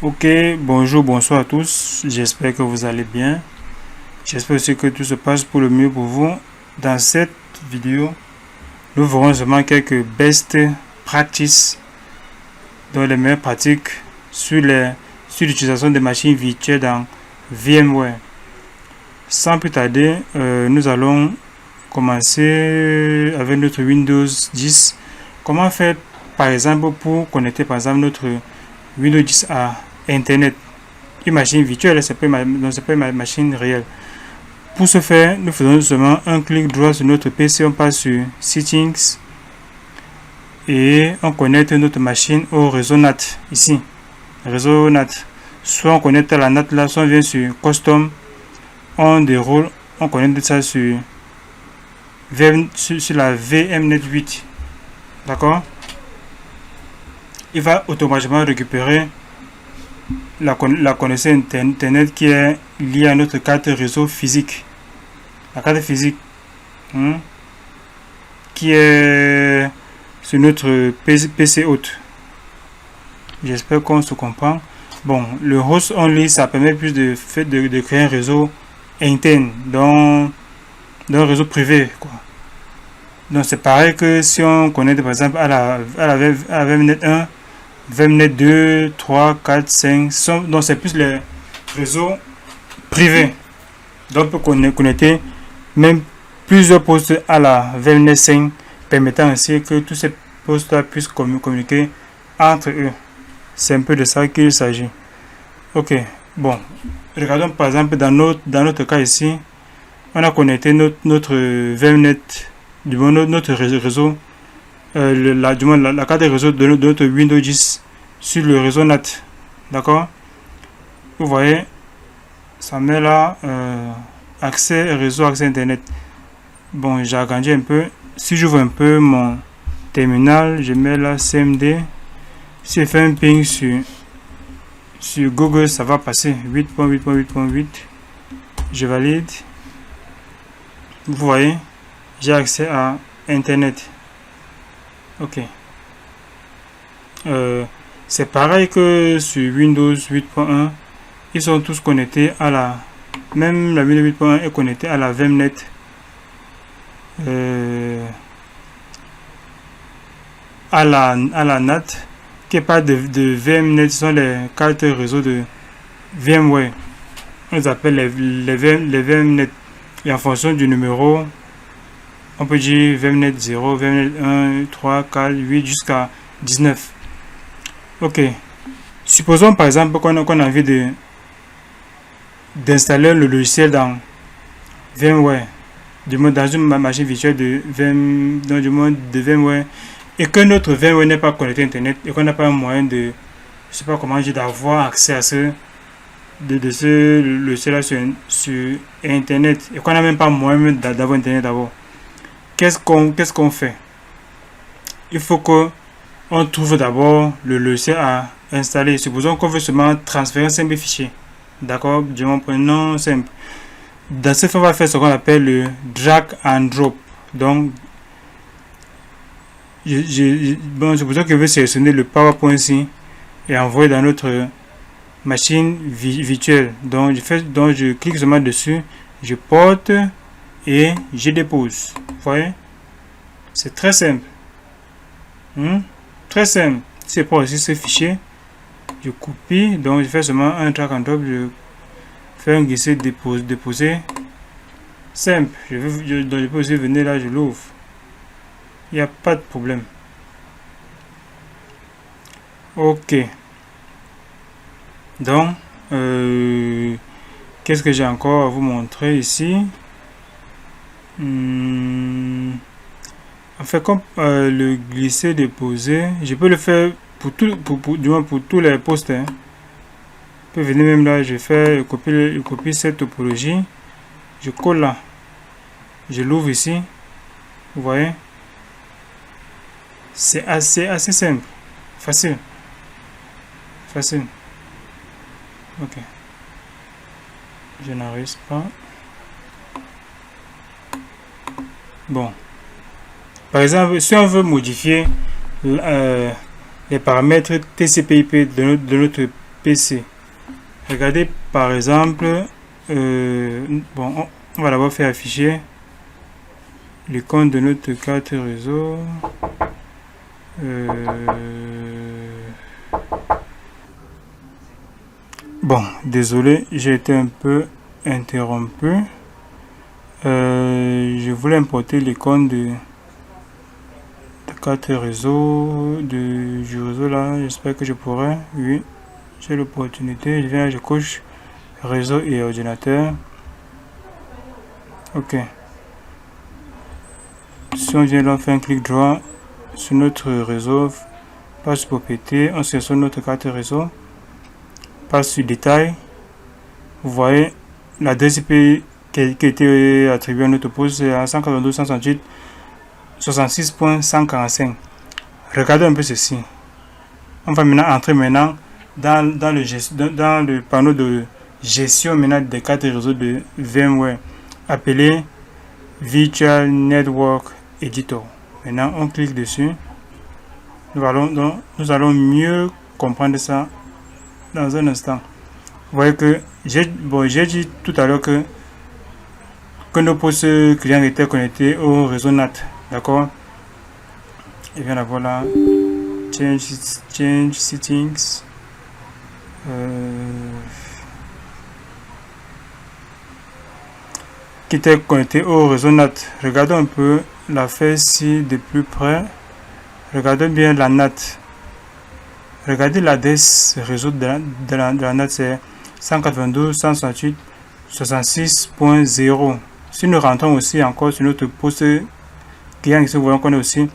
Ok, bonjour, bonsoir à tous. J'espère que vous allez bien. J'espère aussi que tout se passe pour le mieux pour vous. Dans cette vidéo, nous verrons seulement quelques best practices, dans les meilleures pratiques sur l'utilisation des machines virtuelles dans VMware. Sans plus tarder, nous allons commencer avec notre Windows 10. Comment faire par exemple pour connecter par exemple notre Windows 10 à Internet? Une machine virtuelle, c'est pas une machine réelle. Pour ce faire, nous faisons seulement un clic droit sur notre PC, on passe sur Settings et on connecte notre machine au réseau NAT ici, réseau NAT. Soit on connecte à la NAT là, soit on vient sur Custom, on déroule, on connecte ça sur la VMnet 8. D'accord? Il va automatiquement récupérer la connexion internet qui est liée à notre carte réseau physique. La carte physique qui est sur notre PC hôte. J'espère qu'on se comprend. Bon, le host only, ça permet plus de créer un réseau interne, dans un réseau privé, quoi. Donc c'est pareil que si on connecte par exemple à la VMnet 1, VMnet 2, 3, 4, 5, donc c'est plus les réseaux privés. Donc on peut connecter même plusieurs postes à la VMnet 5, permettant ainsi que tous ces postes puissent communiquer entre eux. C'est un peu de ça qu'il s'agit. Ok, bon, regardons par exemple dans notre cas ici, on a connecté notre VMnet, notre réseau, la carte de réseau de notre Windows 10 sur le réseau NAT. D'accord? Vous voyez, ça met là accès réseau, accès internet. Bon, j'ai agrandi un peu. Si j'ouvre un peu mon terminal, je mets là CMD. Si je fais un ping sur Google, ça va passer 8.8.8.8. Je valide. Vous voyez, j'ai accès à Internet. Ok. C'est pareil que sur Windows 8.1. Ils sont tous connectés à même la Windows 8.1 est connectée à la VMnet. À la NAT, qui n'est pas de VMnet, ce sont les cartes réseau de VMware. On les appelle les VMnet. Et en fonction du numéro, on peut dire VMnet 0, VMnet 1, 3, 4, 8 jusqu'à 19. Ok. Supposons par exemple qu'on a envie d'installer le logiciel dans VMware, dans une machine virtuelle de VMware, et que notre VMware n'est pas connecté à Internet et qu'on n'a pas un moyen de, je sais pas comment dire, d'avoir accès à ce logiciel sur Internet, et qu'on n'a même pas moyen d'avoir Internet d'abord. Qu'est-ce qu'on fait? Il faut qu'on trouve d'abord le logiciel à installer. Supposons qu'on veut seulement transférer un simple fichier. D'accord? Du moment prénom simple. Dans ce fait, on va faire ce qu'on appelle le drag and drop. Donc, supposons que je veux sélectionner le PowerPoint ici et envoyer dans notre machine virtuelle. Donc, je clique seulement dessus, je porte et je dépose. Vous voyez? C'est très simple. Très simple. C'est pour aussi ce fichier. Je copie, donc je fais seulement un drag and drop, je fais un glisser, déposer. Simple. Je peux aussi venir là, je l'ouvre. Il n'y a pas de problème. Ok. Donc, qu'est-ce que j'ai encore à vous montrer ici? En fait, comme le glisser, déposer, je peux le faire pour tous les postes. Je peux venir même là, je copie cette topologie, je colle là, je l'ouvre ici. Vous voyez? C'est assez simple, facile. Ok. Je n'arrive pas. Bon. Par exemple, si on veut modifier les paramètres TCP/IP de notre PC. Regardez par exemple, bon, on va d'abord faire afficher l'icône de notre carte réseau. Bon, désolé, j'ai été un peu interrompu. Je voulais importer l'icône de carte réseau du réseau là. J'espère que je pourrai. Oui, j'ai l'opportunité. Je viens, je coche réseau et ordinateur. Ok. Si on vient là, on fait un clic droit sur notre réseau, passe sur propriété, on sélectionne notre carte réseau, passe sur détail. Vous voyez l'adresse IP qui a été attribuée à notre poste, c'est à 192.168.66.145. Regardez un peu ceci. On va maintenant entrer dans le panneau de gestion maintenant des cartes réseau de VMware appelé Virtual Network Editor. Maintenant, on clique dessus. Nous allons mieux comprendre ça dans un instant. Vous voyez que j'ai dit tout à l'heure que nos postes clients étaient connectés au réseau NAT. D'accord? Et bien là, voilà. Change settings. Qui était connecté au réseau NAT. Regardons un peu l'affaire ici de plus près. Regardez bien la NAT. Regardez l'adresse réseau de la NAT, c'est 192.168.66.0. Si nous rentrons aussi encore sur notre poste client, ici, vous voyez qu'on est aussi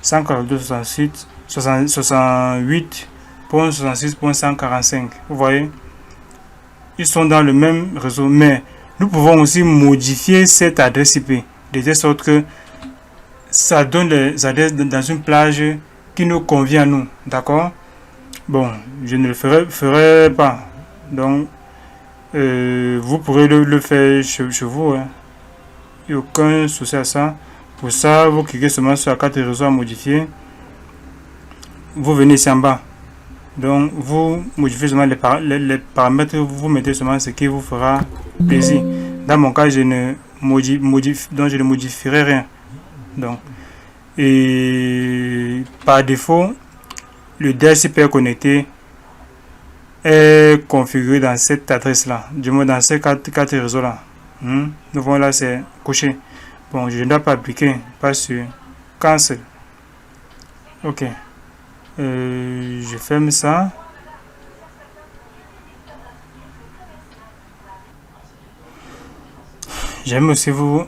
142.68.66.145. Vous voyez, ils sont dans le même réseau, mais nous pouvons aussi modifier cette adresse IP de telle sorte que ça donne les adresses dans une plage qui nous convient à nous. D'accord? Bon, je ne le ferai pas. Donc, vous pourrez le faire chez vous. Hein. Il n'y a aucun souci à ça. Pour ça, vous cliquez seulement sur la carte réseau à modifier. Vous venez ici en bas. Donc, vous modifiez seulement les paramètres. Vous mettez seulement ce qui vous fera plaisir. Dans mon cas, je ne modifierai rien. Donc, et par défaut, le DHCP connecté est configuré dans cette adresse là, du moins dans ces quatre réseaux là. Nous voyons là, c'est coché. Bon, je ne dois pas appliquer, pas sur cancel. Ok, je ferme ça. J'aime aussi vous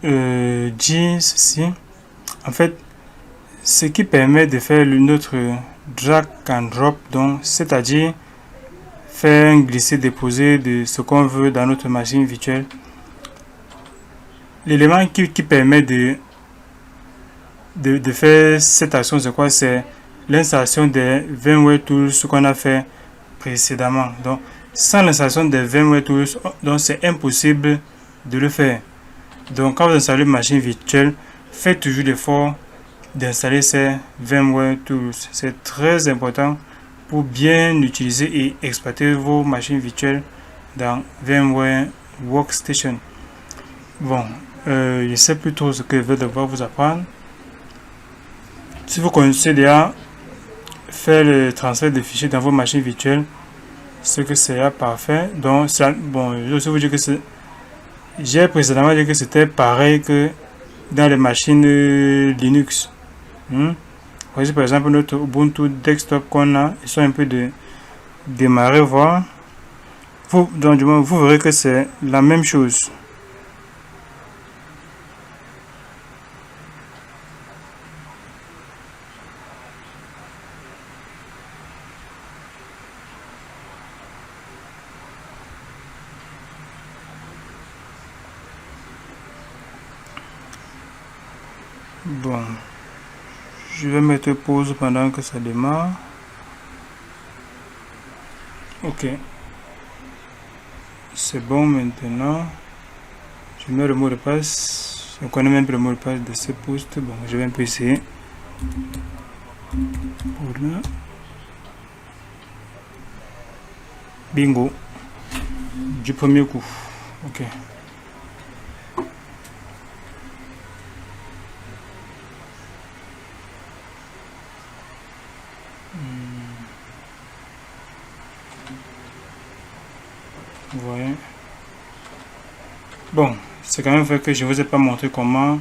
dire ceci. En fait, ce qui permet de faire notre drag and drop, donc c'est-à-dire faire un glisser-déposer de ce qu'on veut dans notre machine virtuelle. L'élément qui permet de faire cette action, c'est quoi? C'est l'installation des VMware Tools, ce qu'on a fait précédemment. Donc, sans l'installation des VMware Tools, donc c'est impossible de le faire. Donc, quand vous installez une machine virtuelle, faites toujours l'effort d'installer ces VMware Tools. C'est très important pour bien utiliser et exploiter vos machines virtuelles dans VMware Workstation. Bon, je ne sais plus trop ce que je vais devoir vous apprendre. Si vous connaissez déjà faire le transfert de fichiers dans vos machines virtuelles, ce que c'est parfait. Donc, ça, bon, je vais aussi vous dire que j'ai précédemment dit que c'était pareil que dans les machines Linux. Voici par exemple notre Ubuntu desktop qu'on a. Ils sont un peu de démarrer, voir. Donc, du moins, vous verrez que c'est la même chose. Bon, je vais mettre pause pendant que ça démarre. Ok, c'est bon maintenant. Je mets le mot de passe. Je connais même le mot de passe de ce poste. Bon, je vais un peu essayer. Voilà. Bingo. Du premier coup. Ok. Vous voyez. Bon, c'est quand même vrai que je ne vous ai pas montré comment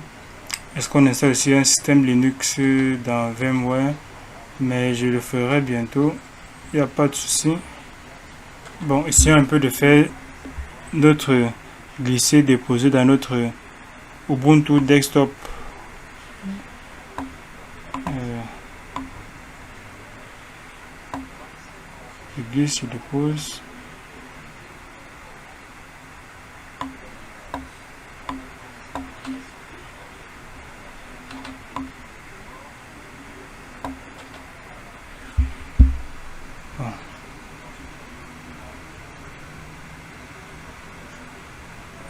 est-ce qu'on installe aussi un système Linux dans VMware, mais je le ferai bientôt. Il n'y a pas de souci. Bon, essayons un peu de faire notre glisser-déposer dans notre Ubuntu desktop. Je glisse, je dépose. Bon.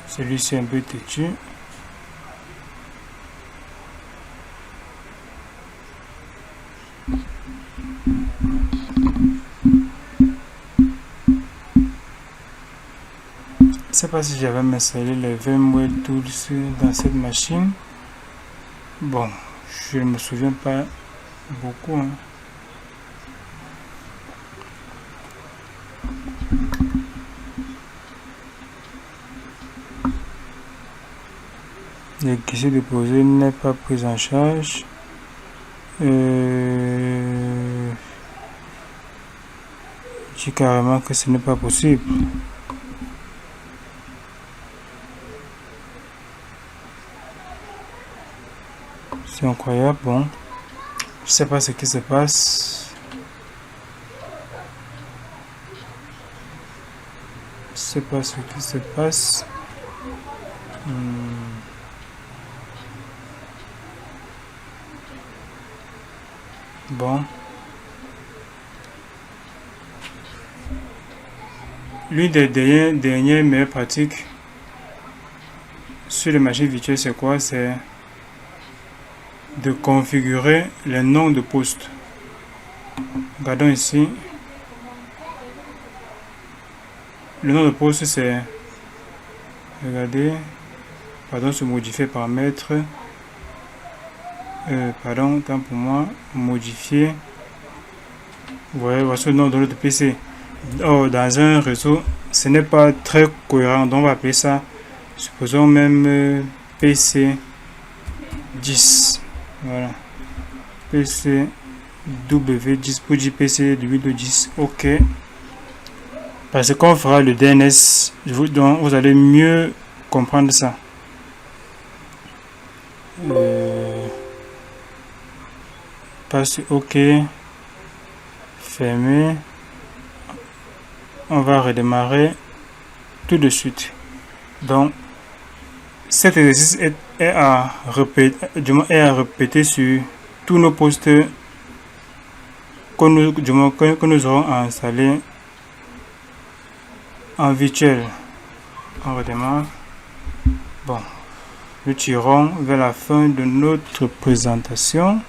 Celui-ci est un peu têtu. Je ne sais pas si j'avais installé les VMware Tools dans cette machine. Bon, je ne me souviens pas beaucoup. Hein. Le glisser déposé n'est pas pris en charge. Je dis carrément que ce n'est pas possible. C'est incroyable. Bon, je sais pas ce qui se passe. Je sais pas ce qui se passe. Bon. L'une des dernières meilleures pratiques sur les machines virtuelles, c'est quoi? C'est de configurer les noms de postes. Regardons ici. Le nom de poste, c'est, regardez, pardon, se modifier paramètres. Pardon, tant pour moi, modifier. Vous voyez, voici le nom de notre PC. Oh, dans un réseau, ce n'est pas très cohérent, donc on va appeler ça, supposons même PC 10. Voilà. PC W10 pour dire PC de Windows 10. OK. Parce qu'on fera le DNS, donc vous allez mieux comprendre ça. Passe OK. Fermer. On va redémarrer tout de suite. Donc, cet exercice est à répéter sur tous nos postes que nous aurons à installer en virtuel. On redémarre. Bon, nous tirons vers la fin de notre présentation.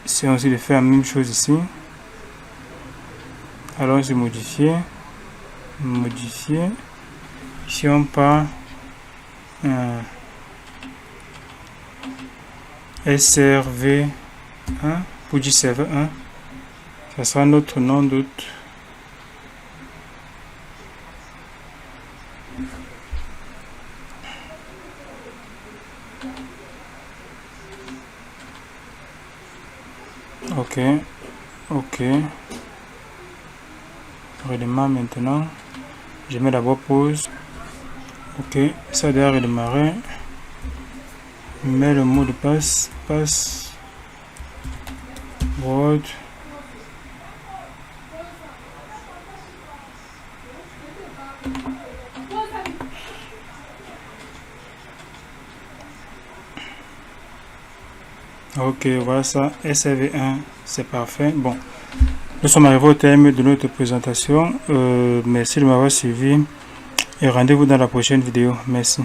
C'est aussi de faire la même chose ici. Alors, c'est modifier. Si on part SRV1 pour dire serveur 1, ça sera notre nom d'hôte. OK. Redémarre maintenant. Je mets d'abord pause. OK, ça doit redémarrer. Mets le mot de passe. Word. OK, voilà ça. SRV1, c'est parfait. Bon, nous sommes arrivés au terme de notre présentation. Merci de m'avoir suivi et rendez-vous dans la prochaine vidéo. Merci.